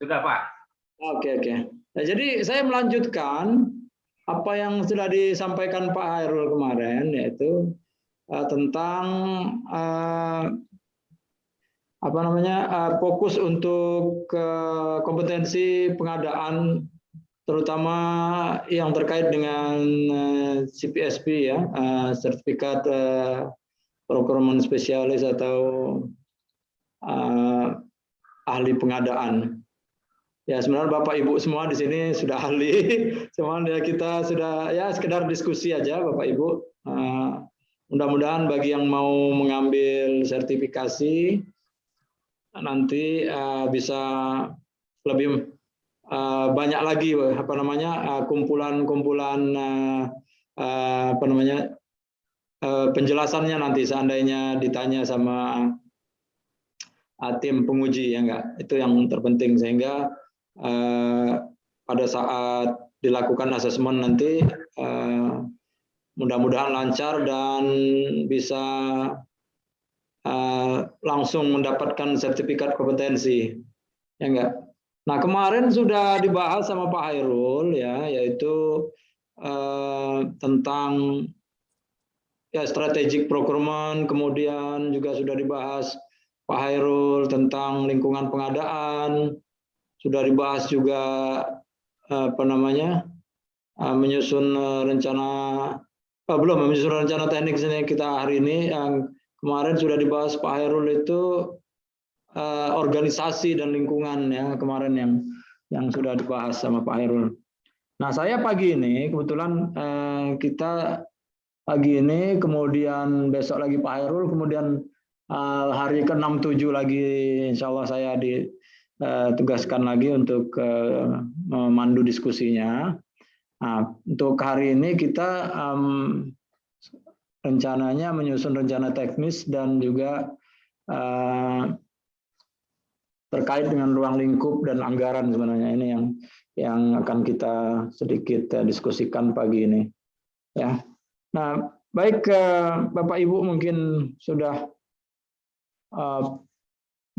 Sudah, Pak. Oke. Nah, jadi saya melanjutkan apa yang sudah disampaikan Pak Hairul kemarin, yaitu tentang fokus untuk kompetensi pengadaan, terutama yang terkait dengan CPSP ya, sertifikat procurement spesialis atau ahli pengadaan. Ya sebenarnya Bapak Ibu semua di sini sudah ahli, cuman ya kita sudah ya sekedar diskusi aja Bapak Ibu. Mudah-mudahan bagi yang mau mengambil sertifikasi nanti bisa lebih banyak lagi kumpulan-kumpulan penjelasannya nanti seandainya ditanya sama tim penguji, ya enggak, itu yang terpenting, sehingga pada saat dilakukan asesmen nanti mudah-mudahan lancar dan bisa langsung mendapatkan sertifikat kompetensi, ya enggak. Nah kemarin sudah dibahas sama Pak Hairul ya, yaitu tentang ya strategic procurement, kemudian juga sudah dibahas Pak Hairul tentang lingkungan pengadaan, sudah dibahas juga menyusun rencana menyusun rencana teknik sini kita hari ini. Yang kemarin sudah dibahas Pak Hairul itu organisasi dan lingkungan ya, kemarin yang sudah dibahas sama Pak Hairul. Nah saya pagi ini kebetulan kita pagi ini, kemudian besok lagi Pak Hairul, kemudian hari ke-6, 7 lagi insya Allah saya ditugaskan lagi untuk memandu diskusinya. Nah, untuk hari ini kita rencananya menyusun rencana teknis dan juga terkait dengan ruang lingkup dan anggaran, sebenarnya ini yang akan kita sedikit diskusikan pagi ini. Ya. Nah, baik Bapak Ibu mungkin sudah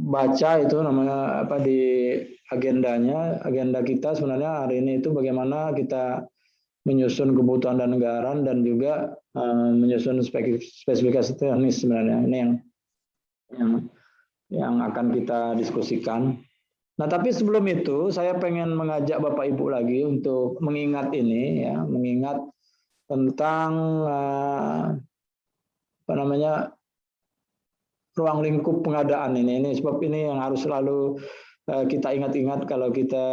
baca itu namanya di agendanya. Agenda kita sebenarnya hari ini itu bagaimana kita menyusun kebutuhan dan anggaran dan juga menyusun spesifikasi teknis, sebenarnya ini yang akan kita diskusikan. Nah, tapi sebelum itu saya pengen mengajak Bapak Ibu lagi untuk mengingat ini ya, mengingat tentang ruang lingkup pengadaan ini sebab ini yang harus selalu kita ingat-ingat kalau kita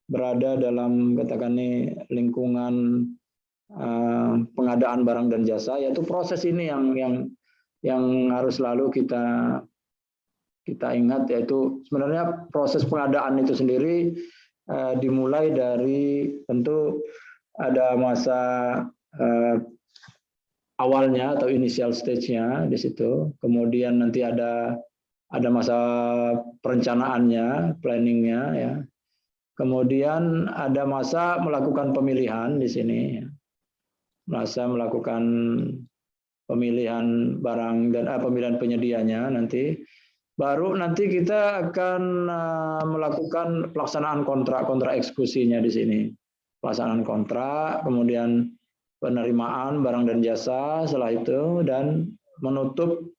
berada dalam katakan ini lingkungan pengadaan barang dan jasa, yaitu proses ini yang harus selalu kita ingat, yaitu sebenarnya proses pengadaan itu sendiri dimulai dari tentu ada masa awalnya atau initial stage-nya di situ, kemudian nanti ada masa perencanaannya, planningnya ya, kemudian ada masa melakukan pemilihan di sini, masa melakukan pemilihan barang dan pemilihan penyedianya nanti. Baru nanti kita akan melakukan pelaksanaan kontrak eksekusinya di sini. Pelaksanaan kontrak, kemudian penerimaan barang dan jasa setelah itu, dan menutup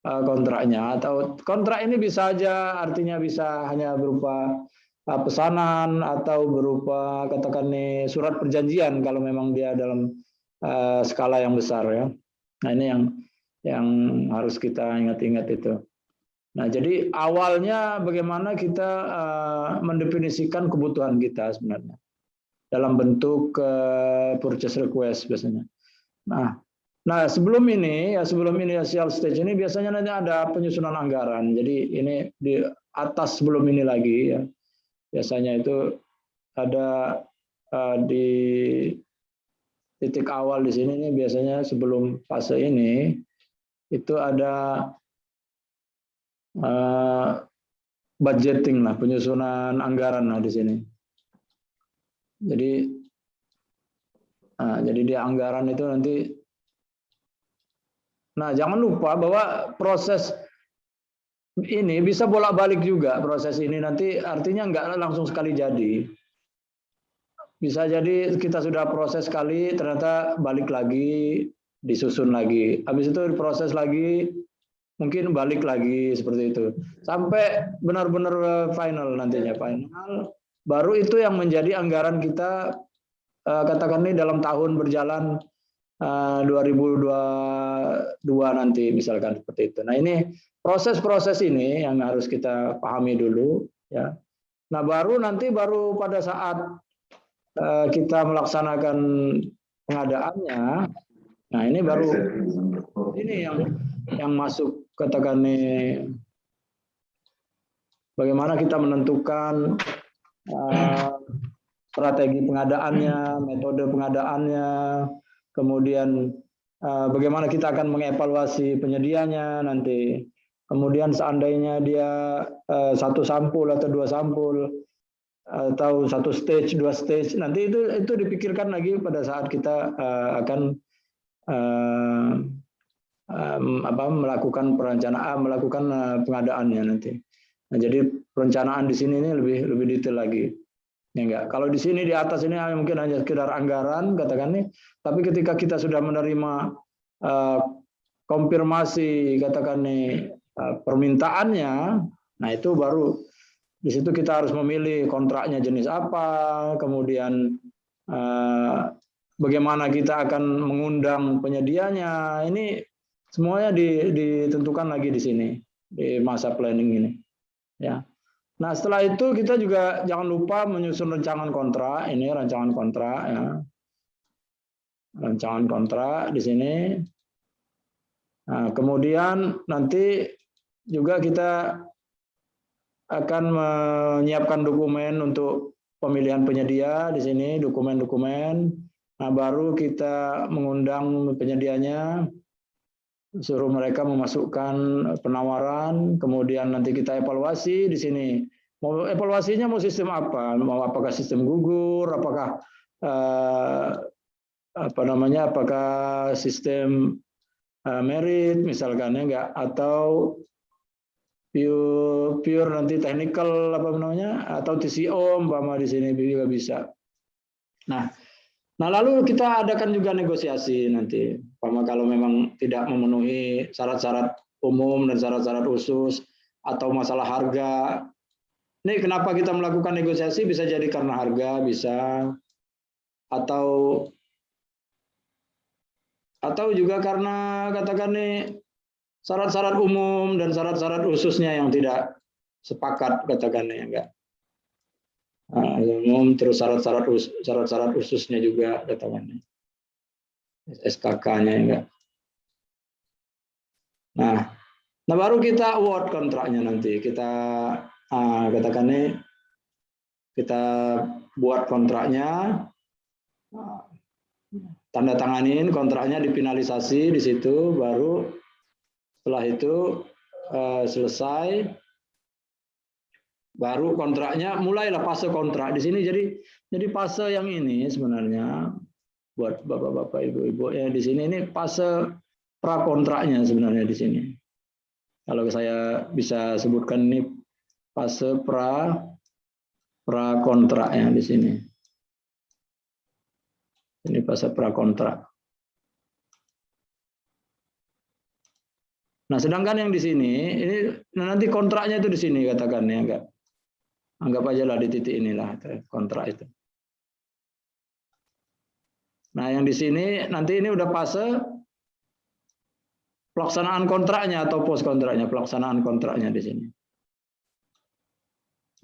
kontraknya. Atau kontrak ini bisa aja artinya bisa hanya berupa pesanan atau berupa katakan nih surat perjanjian kalau memang dia dalam skala yang besar ya. Nah ini yang harus kita ingat-ingat itu. Nah, jadi awalnya bagaimana kita mendefinisikan kebutuhan kita sebenarnya dalam bentuk purchase request biasanya. Nah sebelum ini initial stage ini biasanya nanti ada penyusunan anggaran. Jadi ini di atas sebelum ini lagi ya. Biasanya itu ada di titik awal di sini ini biasanya sebelum fase ini itu ada budgeting lah, penyusunan anggaran lah di sini. Jadi di anggaran itu nanti, nah jangan lupa bahwa proses ini bisa bolak-balik juga proses ini, nanti artinya nggak langsung sekali jadi. Bisa jadi kita sudah proses sekali, ternyata balik lagi, disusun lagi. Habis itu diproses lagi, mungkin balik lagi seperti itu. Sampai benar-benar final nantinya, final. Baru itu yang menjadi anggaran kita, katakan ini dalam tahun berjalan 2022 nanti misalkan seperti itu. Nah ini proses-proses ini yang harus kita pahami dulu, ya. Nah baru pada saat kita melaksanakan pengadaannya, nah ini baru ini yang masuk, katakan nih, bagaimana kita menentukan strategi pengadaannya, metode pengadaannya, kemudian bagaimana kita akan mengevaluasi penyedianya nanti, kemudian seandainya dia satu sampul atau dua sampul, atau satu stage, dua stage, nanti itu dipikirkan lagi pada saat kita akan melakukan perencanaan, melakukan pengadaannya nanti. Nah, jadi perencanaan di sini ini lebih detail lagi. Ya enggak. Kalau di sini di atas ini mungkin hanya sekedar anggaran, katakan nih, tapi ketika kita sudah menerima konfirmasi, katakan nih, permintaannya, nah itu baru di situ kita harus memilih kontraknya jenis apa, kemudian bagaimana kita akan mengundang penyedianya. Ini semuanya ditentukan lagi di sini di masa planning ini. Ya. Nah setelah itu kita juga jangan lupa menyusun rancangan kontrak. Ini rancangan kontrak, ya. Rancangan kontrak di sini. Nah, kemudian nanti juga kita akan menyiapkan dokumen untuk pemilihan penyedia di sini, dokumen-dokumen. Nah, baru kita mengundang penyedianya, suruh mereka memasukkan penawaran, kemudian nanti kita evaluasi di sini. Mau evaluasinya mau sistem apa? Mau apakah sistem gugur, apakah apakah sistem merit misalkan, ya enggak, atau pure nanti technical atau TCO umpama di sini juga bisa. Nah lalu kita adakan juga negosiasi nanti, umpama kalau memang tidak memenuhi syarat-syarat umum dan syarat-syarat khusus atau masalah harga. Ini kenapa kita melakukan negosiasi? Bisa jadi karena harga, bisa, atau juga karena katakan nih syarat-syarat umum dan syarat-syarat khususnya yang tidak sepakat, katakan ya enggak. Nah, umum terus syarat-syarat khususnya juga, katakan SKK-nya enggak. Nah baru kita award kontraknya nanti. Kita katakan nih, kita buat kontraknya, tanda tanganin kontraknya, dipinalisasi di situ, baru setelah itu selesai, baru kontraknya mulailah fase kontrak di sini. Jadi fase yang ini sebenarnya buat bapak-bapak, ibu-ibu ya di sini, ini fase pra kontraknya sebenarnya di sini. Kalau saya bisa sebutkan, ini fase pra kontraknya di sini. Ini fase pra kontrak. Nah, sedangkan yang di sini, ini nanti kontraknya itu di sini, katakan ya, enggak. Anggap aja lah di titik inilah kontrak itu. Nah, yang di sini nanti ini udah fase pelaksanaan kontraknya atau pos kontraknya, pelaksanaan kontraknya di sini.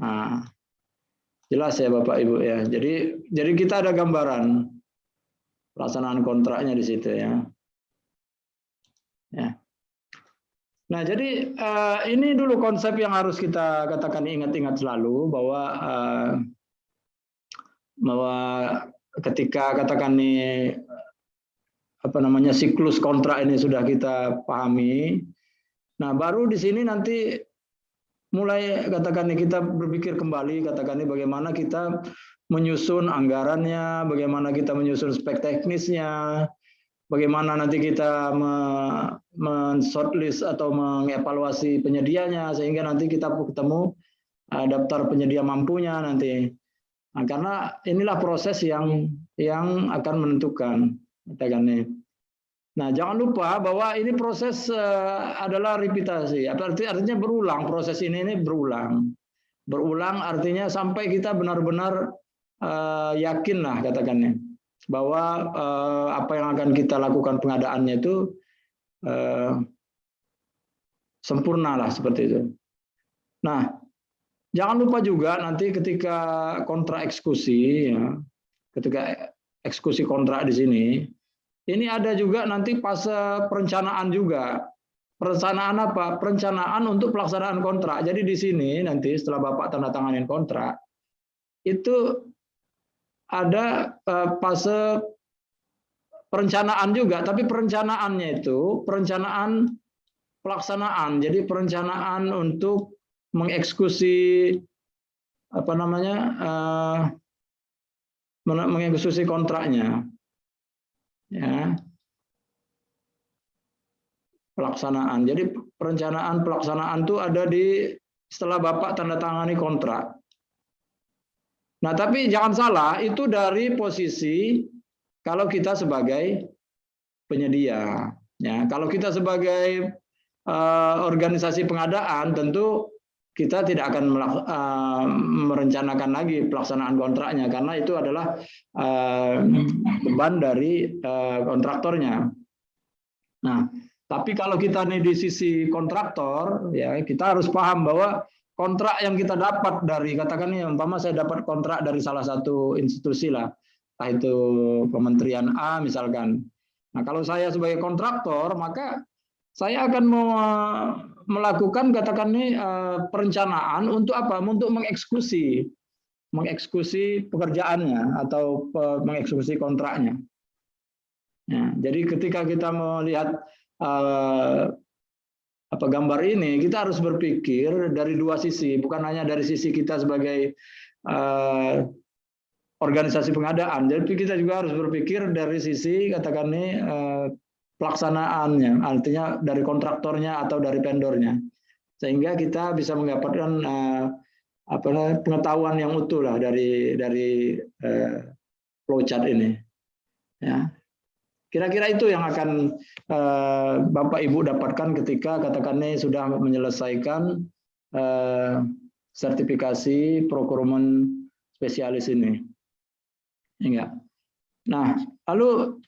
Nah, jelas ya Bapak Ibu ya. Jadi kita ada gambaran pelaksanaan kontraknya di situ ya. Ya. Nah, jadi ini dulu konsep yang harus kita katakan, ingat-ingat selalu bahwa ketika katakan nih siklus kontrak ini sudah kita pahami. Nah, baru di sini nanti mulai katakan nih kita berpikir kembali, katakan nih bagaimana kita menyusun anggarannya, bagaimana kita menyusun spek teknisnya. bagaimana nanti kita men-shortlist atau mengevaluasi penyedianya sehingga nanti kita ketemu daftar penyedia mampunya nanti. Nah, karena inilah proses yang akan menentukan. Nah, jangan lupa bahwa ini proses adalah repetisi. Artinya berulang, proses ini berulang. Berulang artinya sampai kita benar-benar yakin lah katakannya bahwa apa yang akan kita lakukan pengadaannya itu sempurna lah seperti itu. Nah, jangan lupa juga nanti ketika kontrak eksekusi, ya, ketika eksekusi kontrak di sini, ini ada juga nanti fase perencanaan juga. Perencanaan apa? Perencanaan untuk pelaksanaan kontrak. Jadi di sini nanti setelah Bapak tanda tanganin kontrak, itu ada fase perencanaan juga, tapi perencanaannya itu perencanaan pelaksanaan. Jadi perencanaan untuk mengeksekusi apa namanya? Mengeksekusi kontraknya. Ya. Pelaksanaan. Jadi perencanaan pelaksanaan itu ada di setelah Bapak tanda tangani kontrak. Nah, tapi jangan salah, itu dari posisi kalau kita sebagai penyedia. Ya, kalau kita sebagai organisasi pengadaan, tentu kita tidak akan merencanakan lagi pelaksanaan kontraknya karena itu adalah beban dari kontraktornya. Nah, tapi kalau kita nih di sisi kontraktor, ya kita harus paham bahwa kontrak yang kita dapat dari, katakan nih, umpama saya dapat kontrak dari salah satu institusi lah, entah itu Kementerian A misalkan. Nah, kalau saya sebagai kontraktor, maka saya akan melakukan, katakan nih, perencanaan untuk apa? Untuk mengeksekusi pekerjaannya atau mengeksekusi kontraknya. Ya, jadi ketika kita melihat gambar ini, kita harus berpikir dari dua sisi, bukan hanya dari sisi kita sebagai organisasi pengadaan, jadi kita juga harus berpikir dari sisi, katakan nih, pelaksanaannya, artinya dari kontraktornya atau dari vendornya, sehingga kita bisa mendapatkan pengetahuan yang utuh lah dari flowchart ini. Ya. Kira-kira itu yang akan Bapak Ibu dapatkan ketika katakannya sudah menyelesaikan sertifikasi procurement spesialis ini. Enggak. Nah, lalu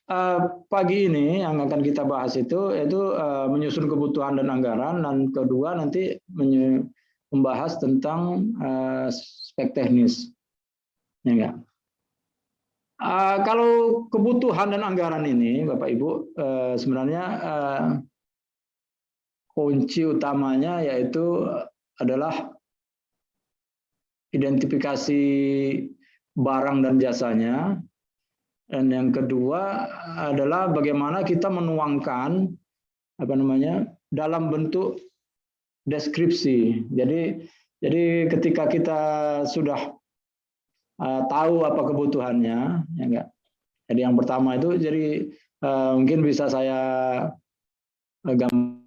pagi ini yang akan kita bahas itu yaitu menyusun kebutuhan dan anggaran, dan kedua nanti membahas tentang spek teknis. Enggak. Kalau kebutuhan dan anggaran ini, Bapak Ibu, sebenarnya kunci utamanya yaitu adalah identifikasi barang dan jasanya, dan yang kedua adalah bagaimana kita menuangkan dalam bentuk deskripsi. Jadi ketika kita sudah tahu apa kebutuhannya, ya enggak. Jadi yang pertama itu, jadi mungkin bisa saya gambar.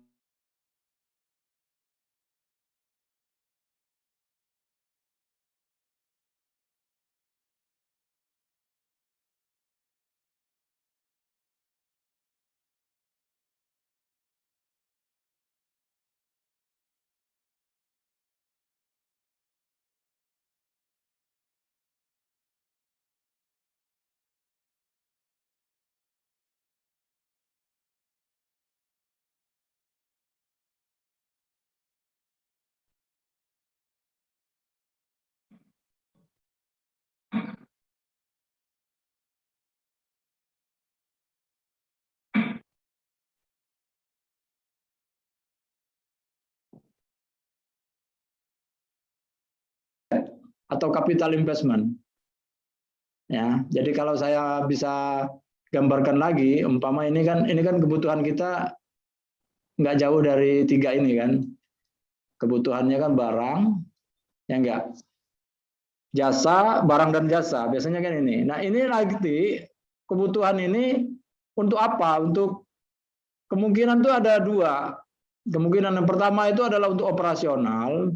Atau capital investment. Ya, jadi kalau saya bisa gambarkan lagi, umpama ini kan kebutuhan kita nggak jauh dari tiga ini kan. Kebutuhannya kan barang, ya enggak. Jasa, barang dan jasa, biasanya kan ini. Nah, ini lagi kebutuhan ini Untuk apa? Untuk kemungkinan itu ada dua. Kemungkinan yang pertama itu adalah untuk operasional.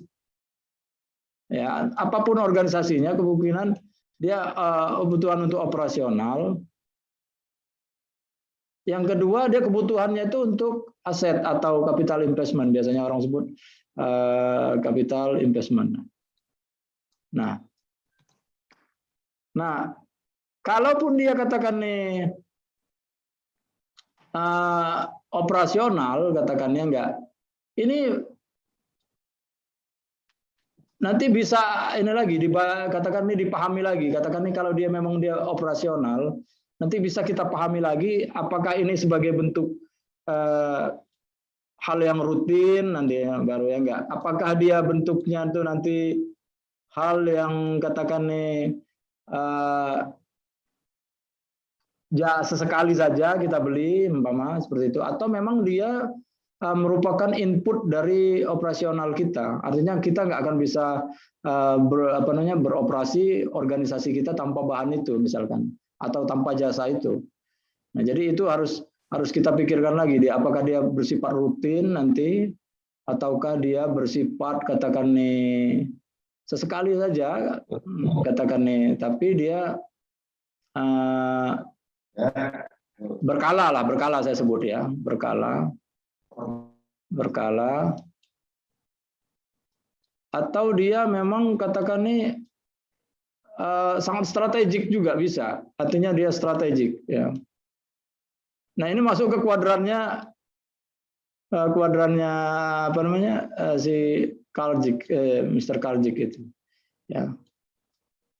Ya, apapun organisasinya kemungkinan dia kebutuhan untuk operasional. Yang kedua dia kebutuhannya itu untuk aset atau capital investment, biasanya orang sebut capital investment. Nah, kalaupun dia katakan nih operasional, katakannya enggak, ini nanti bisa ini lagi katakan ini dipahami lagi, katakan ini kalau dia memang dia operasional, nanti bisa kita pahami lagi apakah ini sebagai bentuk hal yang rutin nanti baru ya enggak, apakah dia bentuknya itu nanti hal yang katakan nih ya sesekali saja kita beli umpama seperti itu, atau memang dia merupakan input dari operasional kita, artinya kita nggak akan bisa beroperasi organisasi kita tanpa bahan itu misalkan, atau tanpa jasa itu. Nah jadi itu harus kita pikirkan lagi, apakah dia bersifat rutin nanti ataukah dia bersifat katakan nih sesekali saja katakan nih, tapi dia berkala saya sebut ya, berkala, atau dia memang katakan nih sangat strategik juga bisa, artinya dia strategik ya. Nah ini masuk ke kuadrannya apa namanya si Karlzik, Mr. Karlzik itu ya.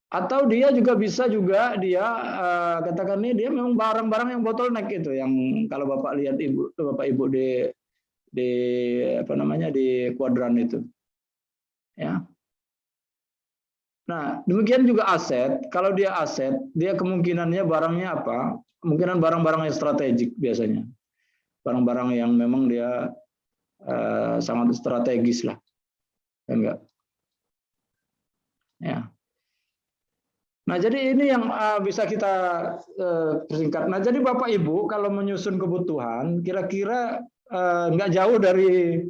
Atau dia juga bisa juga dia katakan ini dia memang barang-barang yang bottleneck itu, yang kalau Bapak lihat Bapak Ibu di apa namanya di kuadran itu ya. Nah demikian juga aset, kalau dia aset dia kemungkinannya barangnya apa, kemungkinan barang-barang yang strategik, biasanya barang-barang yang memang dia sangat strategis lah, enggak ya. Nah, jadi ini yang bisa kita persingkat. Nah, jadi Bapak Ibu kalau menyusun kebutuhan, kira-kira nggak jauh dari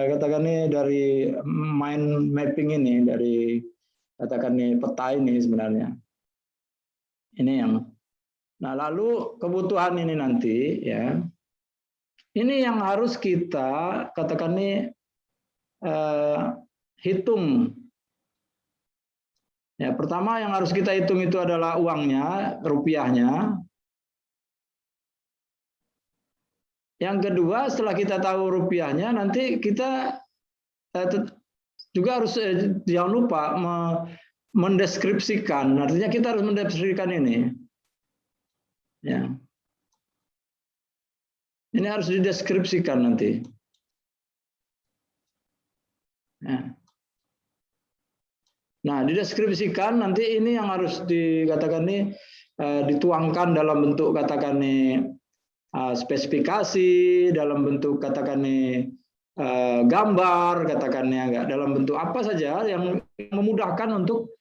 katakan ini dari mind mapping ini, dari katakan ini peta ini sebenarnya. Ini yang. Nah, lalu kebutuhan ini nanti ya, ini yang harus kita katakan ini hitung. Ya, pertama yang harus kita hitung itu adalah uangnya, rupiahnya. Yang kedua, setelah kita tahu rupiahnya, nanti kita juga harus jangan lupa mendeskripsikan. Artinya kita harus mendeskripsikan ini. Ya. Ini harus dideskripsikan nanti. Ya. Nah, dideskripsikan nanti ini yang harus dikatakan nih dituangkan dalam bentuk katakan nih spesifikasi, dalam bentuk katakan nih gambar, katakannya enggak, dalam bentuk apa saja yang memudahkan untuk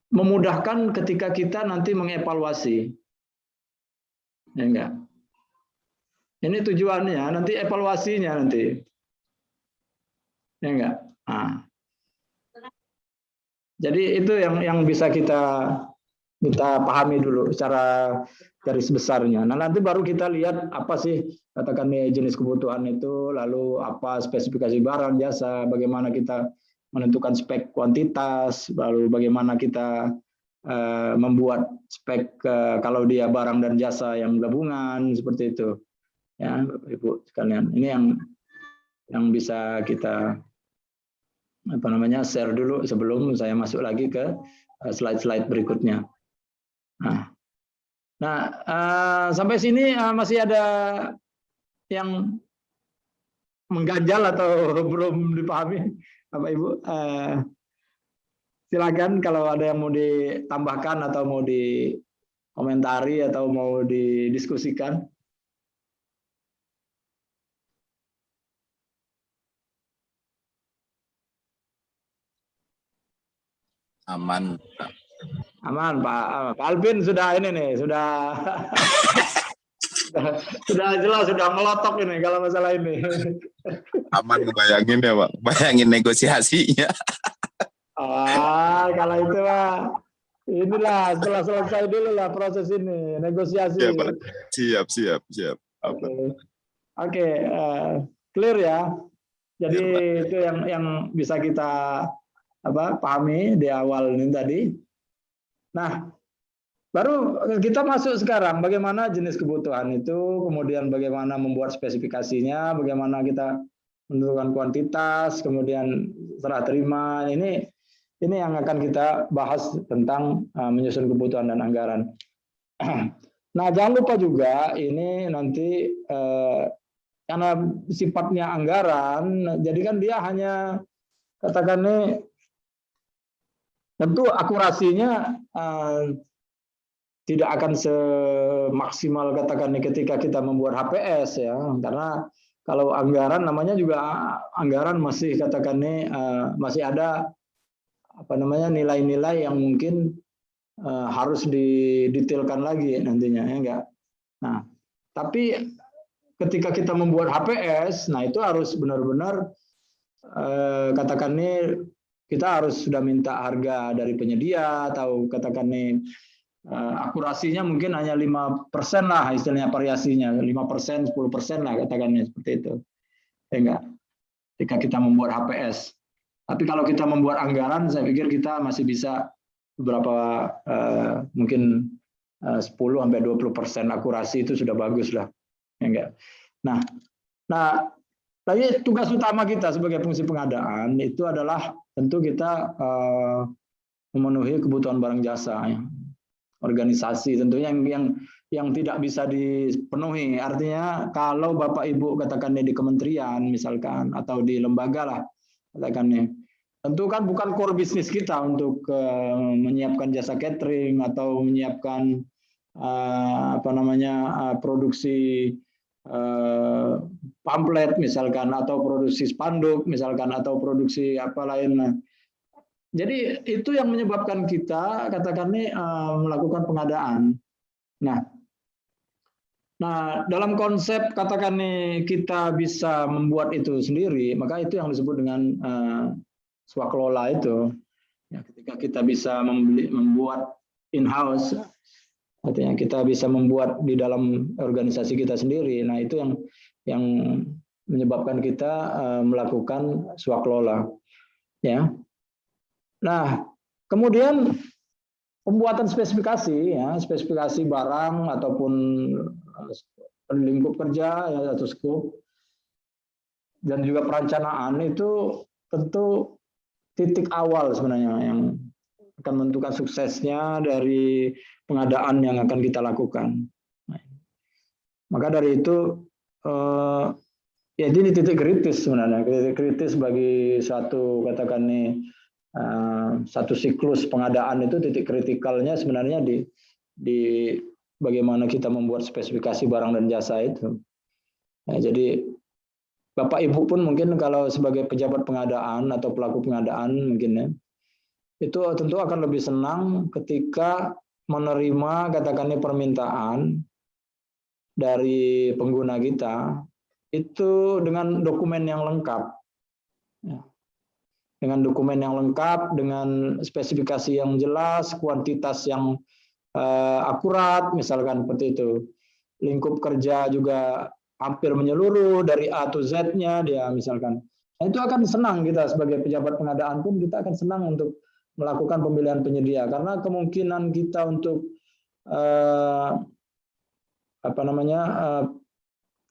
memudahkan ketika kita nanti mengevaluasi. Ya enggak. Ini tujuannya nanti evaluasinya nanti. Ya enggak. Nah. Jadi itu yang bisa kita pahami dulu secara garis besarnya. Nah nanti baru kita lihat apa sih katakan jenis kebutuhan itu, lalu apa spesifikasi barang jasa, bagaimana kita menentukan spek kuantitas, lalu bagaimana kita membuat spek kalau dia barang dan jasa yang gabungan seperti itu. Ya, Bapak Ibu sekalian. Ini yang bisa kita apa namanya share dulu sebelum saya masuk lagi ke slide-slide berikutnya. Nah, sampai sini masih ada yang mengganjal atau belum dipahami, Bapak Ibu? Silakan kalau ada yang mau ditambahkan atau mau dikomentari atau mau didiskusikan. Aman. Aman Pak Alvin sudah ini nih, sudah sudah jelas, sudah melotok ini kalau masalah ini. Aman ngebayangin ya Pak, bayangin negosiasinya. Kalau itu Pak, inilah setelah selesai dulu lah proses ini, negosiasi. Ya Pak, siap. Oke, clear ya. Jadi clear, itu yang bisa kita pahami di awal ini tadi. Nah, baru kita masuk sekarang bagaimana jenis kebutuhan itu, kemudian bagaimana membuat spesifikasinya, bagaimana kita menentukan kuantitas, kemudian serah terima. Ini yang akan kita bahas tentang menyusun kebutuhan dan anggaran. Nah, jangan lupa juga ini nanti karena sifatnya anggaran, jadi kan dia hanya katakan nih, tentu akurasinya tidak akan semaksimal katakan ketika kita membuat HPS ya, karena kalau anggaran namanya juga anggaran masih katakan masih ada nilai-nilai yang mungkin harus didetailkan lagi nantinya ya enggak. Nah, tapi ketika kita membuat HPS, nah itu harus benar-benar katakan kita harus sudah minta harga dari penyedia atau katakan akurasinya mungkin hanya 5% lah istilahnya variasinya, 5%, 10% lah katakannya seperti itu. Enggak. Ketika kita membuat HPS. Tapi kalau kita membuat anggaran, saya pikir kita masih bisa beberapa mungkin 10-20% akurasi itu sudah bagus lah. Enggak. Nah, tapi tugas utama kita sebagai fungsi pengadaan itu adalah tentu kita memenuhi kebutuhan barang jasa. Ya. Organisasi tentunya yang tidak bisa dipenuhi. Artinya kalau Bapak Ibu katakan di kementerian misalkan atau di lembaga lah katakan tentu kan bukan core bisnis kita untuk menyiapkan jasa catering atau menyiapkan produksi pamflet misalkan atau produksi spanduk misalkan atau produksi apa lain. Jadi itu yang menyebabkan kita katakan melakukan pengadaan. Nah, dalam konsep katakan kita bisa membuat itu sendiri, maka itu yang disebut dengan swakelola itu. Ya, ketika kita bisa membuat in-house, artinya kita bisa membuat di dalam organisasi kita sendiri. Nah, itu yang menyebabkan kita melakukan swakelola. Ya. Nah, kemudian pembuatan spesifikasi, ya, spesifikasi barang ataupun lingkup kerja ya, atau scope, dan juga perencanaan itu tentu titik awal sebenarnya yang akan menentukan suksesnya dari pengadaan yang akan kita lakukan. Maka dari itu, ya ini titik kritis sebenarnya, titik kritis bagi satu katakan satu siklus pengadaan itu titik kritikalnya sebenarnya di bagaimana kita membuat spesifikasi barang dan jasa itu. Nah, jadi Bapak Ibu pun mungkin kalau sebagai pejabat pengadaan atau pelaku pengadaan mungkin ya, itu tentu akan lebih senang ketika menerima katakannya permintaan dari pengguna kita itu dengan dokumen yang lengkap. Ya. Dengan dokumen yang lengkap, dengan spesifikasi yang jelas, kuantitas yang akurat, misalkan seperti itu. Lingkup kerja juga hampir menyeluruh dari A to Z-nya dia misalkan. Nah, itu akan senang kita sebagai pejabat pengadaan pun kita akan senang untuk melakukan pemilihan penyedia karena kemungkinan kita untuk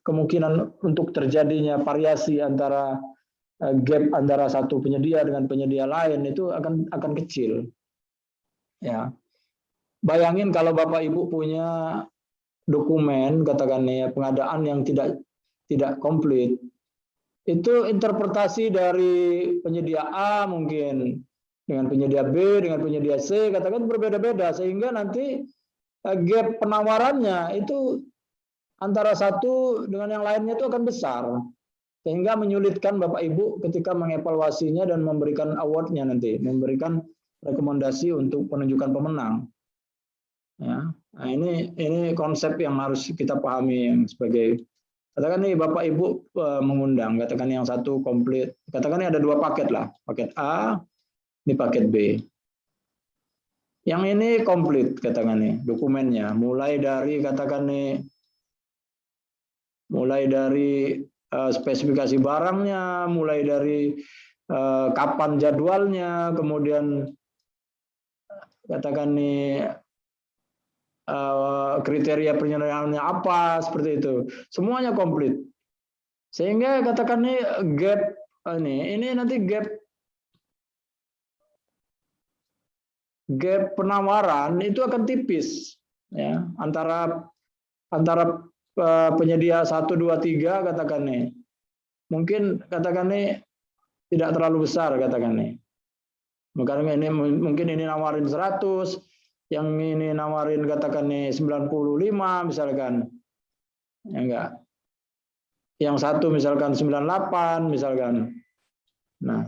kemungkinan untuk terjadinya variasi antara gap antara satu penyedia dengan penyedia lain itu akan kecil. Ya. Bayangin kalau Bapak Ibu punya dokumen katakan pengadaan yang tidak komplit. Itu interpretasi dari penyedia A mungkin dengan penyedia B dengan penyedia C katakan berbeda-beda sehingga nanti gap penawarannya itu antara satu dengan yang lainnya itu akan besar. Sehingga menyulitkan Bapak Ibu ketika mengevaluasinya dan memberikan award-nya nanti, memberikan rekomendasi untuk penunjukan pemenang. Ya, nah ini konsep yang harus kita pahami yang sebagai, katakan nih Bapak Ibu mengundang, katakan yang satu komplit, katakan ini ada 2 paket lah, paket A, ini paket B. Yang ini komplit, katakan nih dokumennya, mulai dari katakan nih, mulai dari spesifikasi barangnya, mulai dari kapan jadwalnya, kemudian katakan nih kriteria penyelenggaraannya apa, seperti itu. Semuanya komplit. Sehingga katakan nih gap ini nanti gap penawaran itu akan tipis ya antara penyedia 1 2 3 katakan nih. Mungkin katakan nih tidak terlalu besar katakan nih. Mungkin ini nawarin 100, yang ini nawarin katakan nih 95 misalkan. Ya enggak. Yang satu misalkan 98 misalkan. Nah,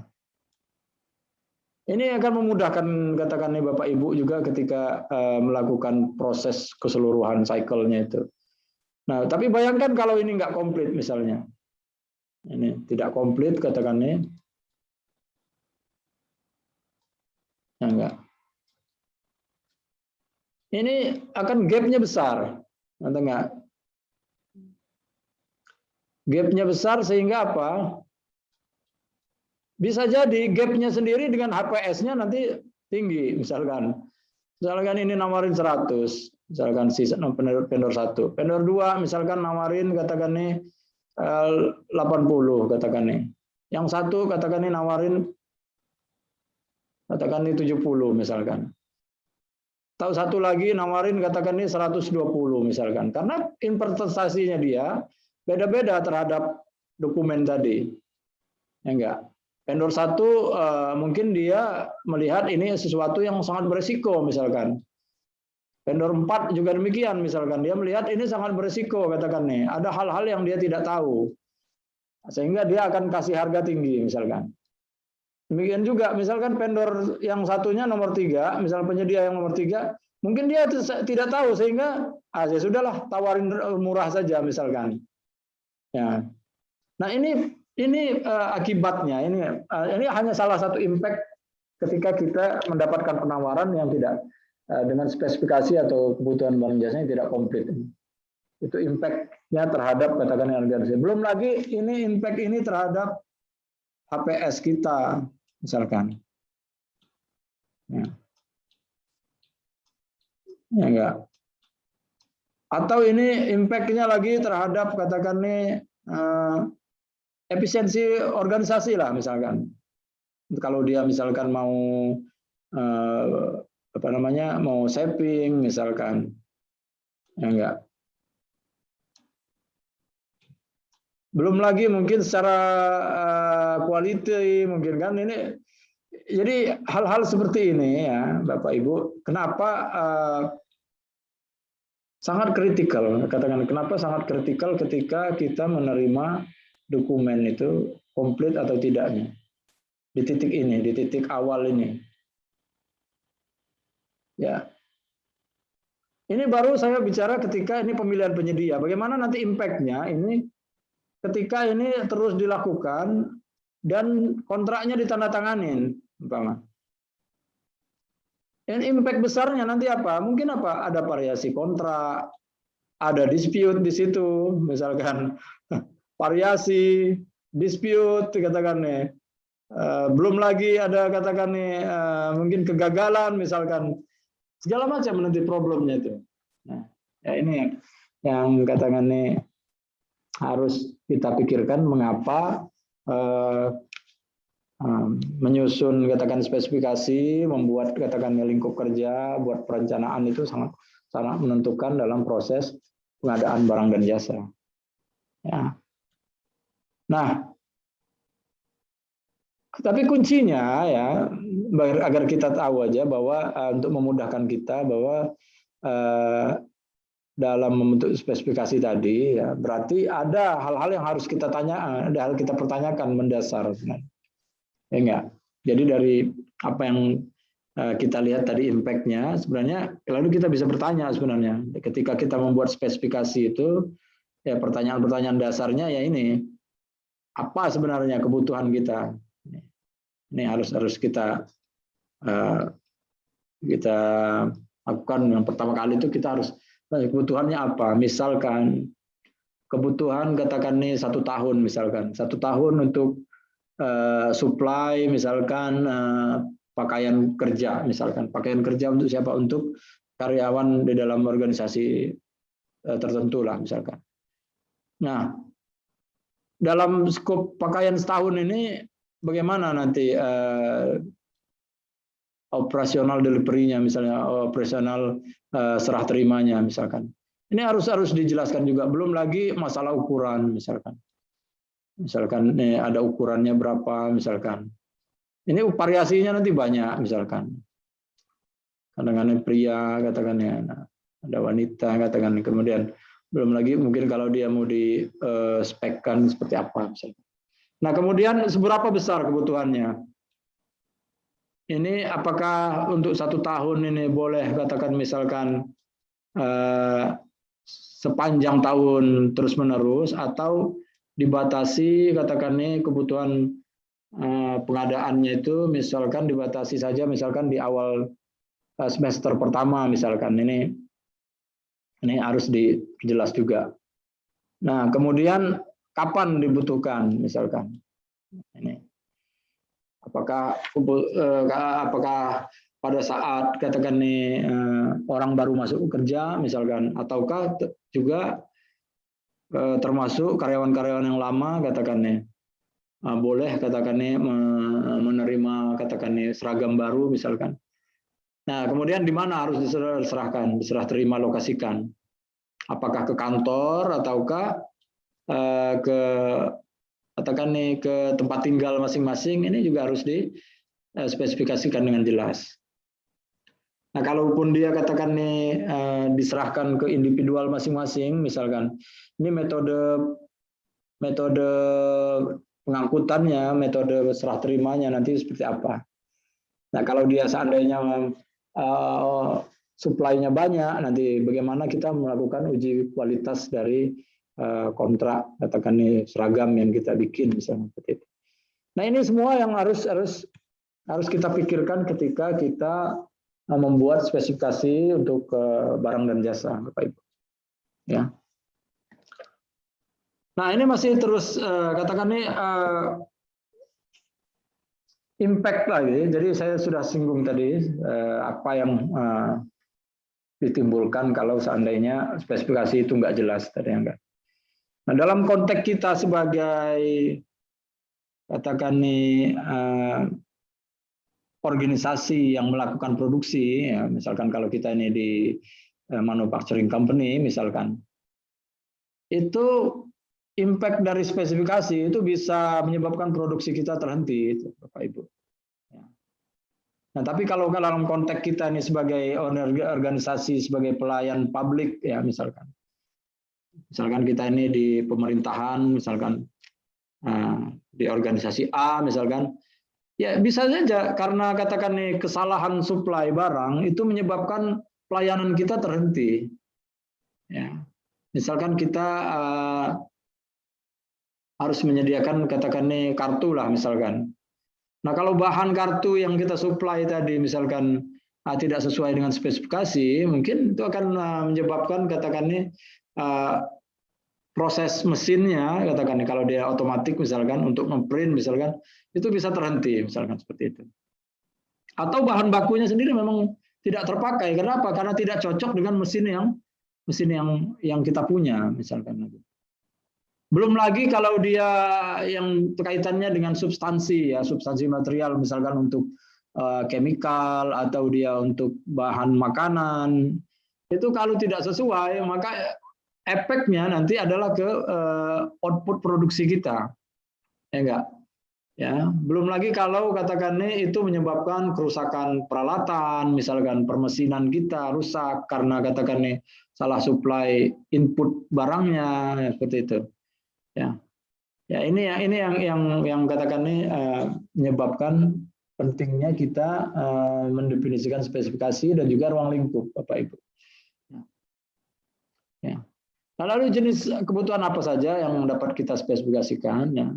ini akan memudahkan katakan nih Bapak Ibu juga ketika melakukan proses keseluruhan cycle-nya itu. Nah, tapi bayangkan kalau ini enggak komplit misalnya. Ini tidak komplit katakan nih. Ya enggak. Ini akan gap-nya besar, atau enggak? Gap-nya besar sehingga apa? Bisa jadi gap-nya sendiri dengan HPS-nya nanti tinggi, misalkan. Misalkan ini nawarin 100, misalkan si vendor 1. Vendor 2 misalkan nawarin katakan nih 80 katakan nih. Yang satu katakan nih nawarin katakan nih 70 misalkan. Tahu satu lagi nawarin katakan ini 120 misalkan. Karena interpretasinya dia beda-beda terhadap dokumen tadi. Ya enggak. Vendor 1 mungkin dia melihat ini sesuatu yang sangat beresiko misalkan. Vendor 4 juga demikian misalkan. Dia melihat ini sangat beresiko katakan nih. Ada hal-hal yang dia tidak tahu. Sehingga dia akan kasih harga tinggi misalkan. Demikian juga, misalkan vendor yang satunya nomor 3, misal penyedia yang nomor 3, mungkin dia tidak tahu sehingga ya sudahlah tawarin murah saja misalkan. Ya. Nah ini akibatnya ini hanya salah satu impact ketika kita mendapatkan penawaran yang tidak dengan spesifikasi atau kebutuhan barang jasanya tidak komplit. Itu impact-nya terhadap katakan organisasi. Belum lagi ini impact ini terhadap HPS kita. Misalkan, ya enggak. Atau ini impact-nya lagi terhadap katakan nih efisiensi organisasi lah misalkan. Kalau dia misalkan mau mau saving misalkan, ya enggak. Belum lagi mungkin secara quality mungkin kan ini. Jadi hal-hal seperti ini ya Bapak Ibu, kenapa sangat kritikal, katakan kenapa sangat kritikal ketika kita menerima dokumen itu komplit atau tidaknya. Di titik ini, di titik awal ini. Ya. Ini baru saya bicara ketika ini pemilihan penyedia. Bagaimana nanti impact-nya ini ketika ini terus dilakukan dan kontraknya ditandatanganin, umpama. Dan impact besarnya nanti apa? Mungkin apa? Ada variasi kontrak, ada dispute di situ, misalkan variasi, dispute, katakan nih. Belum lagi ada katakan nih mungkin kegagalan, misalkan segala macam nanti problemnya itu. Nah, ya ini yang katakan nih harus kita pikirkan mengapa menyusun katakan spesifikasi, membuat katakan lingkup kerja, buat perencanaan itu sangat menentukan dalam proses pengadaan barang dan jasa. Ya. Nah, tapi kuncinya ya agar kita tahu aja bahwa untuk memudahkan kita bahwa dalam membentuk spesifikasi tadi ya berarti ada hal-hal yang harus kita tanya, ada hal kita pertanyakan mendasar. Ya enggak. Jadi dari apa yang kita lihat tadi impact-nya, sebenarnya lalu kita bisa bertanya sebenarnya ketika kita membuat spesifikasi itu, ya pertanyaan-pertanyaan dasarnya ya ini, apa sebenarnya kebutuhan kita? Ini harus kita lakukan. Yang pertama kali itu kita harus kebutuhannya apa? Misalkan kebutuhan katakan nih 1 tahun misalkan, 1 tahun untuk supply misalkan pakaian kerja misalkan, pakaian kerja untuk siapa? Untuk karyawan di dalam organisasi tertentu lah misalkan. Nah, dalam skop pakaian setahun ini bagaimana nanti operasional delivery-nya misalnya, operasional serah terimanya misalkan. Ini harus dijelaskan juga, belum lagi masalah ukuran misalkan. Misalkan ada ukurannya berapa misalkan. Ini variasinya nanti banyak misalkan. Kadang-kadang pria katakan ya, ada wanita katakan, kemudian belum lagi mungkin kalau dia mau dispekkan seperti apa misalkan. Nah, kemudian seberapa besar kebutuhannya? Ini apakah untuk 1 tahun ini boleh katakan misalkan sepanjang tahun terus-menerus, atau dibatasi katakan ini kebutuhan pengadaannya itu misalkan dibatasi saja misalkan di awal semester pertama misalkan. Ini harus dijelas juga. Nah, kemudian kapan dibutuhkan misalkan. Ini apakah pada saat katakan nih orang baru masuk kerja misalkan, ataukah juga termasuk karyawan-karyawan yang lama katakan nih boleh katakan nih menerima katakan nih seragam baru misalkan. Nah, kemudian di mana harus diserahkan, diserah terima lokasikan? Apakah ke kantor ataukah ke katakan nih ke tempat tinggal masing-masing? Ini juga harus dispesifikasikan dengan jelas. Nah, kalaupun dia katakan nih diserahkan ke individual masing-masing, misalkan ini metode pengangkutannya, metode serah terimanya nanti seperti apa. Nah, kalau dia seandainya supply-nya banyak, nanti bagaimana kita melakukan uji kualitas dari kontrak katakan nih seragam yang kita bikin misalnya seperti itu. Nah, ini semua yang harus kita pikirkan ketika kita membuat spesifikasi untuk barang dan jasa, Bapak Ibu. Ya. Nah, ini masih terus katakan nih impact lagi. Jadi saya sudah singgung tadi apa yang ditimbulkan kalau seandainya spesifikasi itu nggak jelas tadi enggak. Nah, dalam konteks kita sebagai katakan nih organisasi yang melakukan produksi, ya, misalkan kalau kita ini di manufacturing company misalkan, itu impact dari spesifikasi itu bisa menyebabkan produksi kita terhenti, itu, Bapak Ibu. Nah, tapi kalau dalam konteks kita ini sebagai organisasi, sebagai pelayan publik, ya misalkan kita ini di pemerintahan, misalkan di organisasi A, misalkan, ya bisa saja karena katakan nih kesalahan supply barang itu menyebabkan pelayanan kita terhenti. Ya, misalkan kita harus menyediakan katakan nih kartu lah misalkan. Nah, kalau bahan kartu yang kita supply tadi misalkan tidak sesuai dengan spesifikasi, mungkin itu akan menyebabkan katakan nih proses mesinnya katakan nih, kalau dia otomatis misalkan untuk memprint misalkan itu bisa terhenti misalkan seperti itu. Atau bahan bakunya sendiri memang tidak terpakai. Kenapa? Karena tidak cocok dengan mesin yang kita punya misalkan. Belum lagi kalau dia yang kaitannya dengan substansi, ya substansi material misalkan untuk chemical atau dia untuk bahan makanan, itu kalau tidak sesuai maka efeknya nanti adalah ke output produksi kita, ya enggak? Ya, belum lagi kalau katakan itu menyebabkan kerusakan peralatan, misalkan permesinan kita rusak karena katakan salah supply input barangnya, ya, seperti itu. Ya, ya ini yang katakan menyebabkan pentingnya kita mendefinisikan spesifikasi dan juga ruang lingkup, Bapak Ibu. Ya. Nah, lalu jenis kebutuhan apa saja yang dapat kita spesifikasikan? Ya.